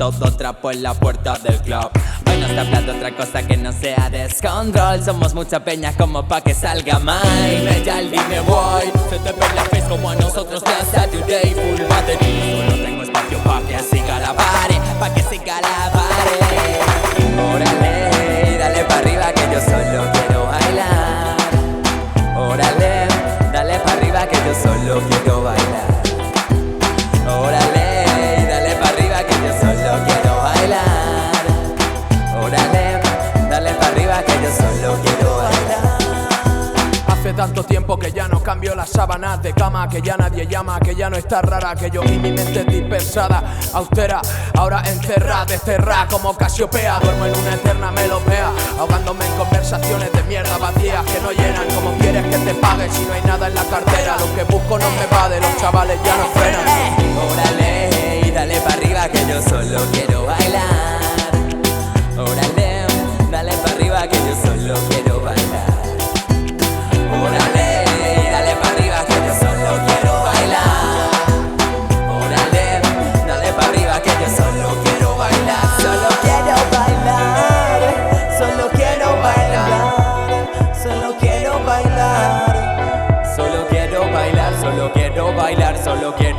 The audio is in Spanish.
todo trapo en la puerta del club. Hoy no está hablando otra cosa que no sea descontrol. Somos mucha peña como pa' que salga mal. Dime ya, dime voy. Se te ve la face como a nosotros ya Saturday. Full battery, solo tengo espacio pa' que siga la pared. Pa' que siga la pared. Órale, dale pa' arriba que yo solo quiero bailar. Órale, dale pa' arriba que yo solo quiero bailar. Órale, dale pa' arriba que yo solo quiero bailar. Órale, dale pa' arriba que yo solo quiero bailar. Hace tanto tiempo que ya no cambio las sábanas de cama, que ya nadie llama, que ya no está rara, que yo y mi mente dispersada, austera, ahora encerrada, desterrada como Casiopea. Duermo en una eterna melopea, ahogándome en conversaciones de mierda vacías que no llenan. Como quieres que te pague si no hay nada en la cartera? Lo que busco no me va, de los chavales ya no frenan. Órale, y dale pa' arriba que yo solo quiero bailar. Órale, dale pa' arriba que yo solo quiero bailar. Órale, y dale pa' arriba que yo solo quiero bailar. Órale, dale pa' arriba que yo solo quiero bailar. Solo quiero bailar, solo quiero bailar, solo quiero bailar. Solo quiero bailar, solo quiero bailar, solo quiero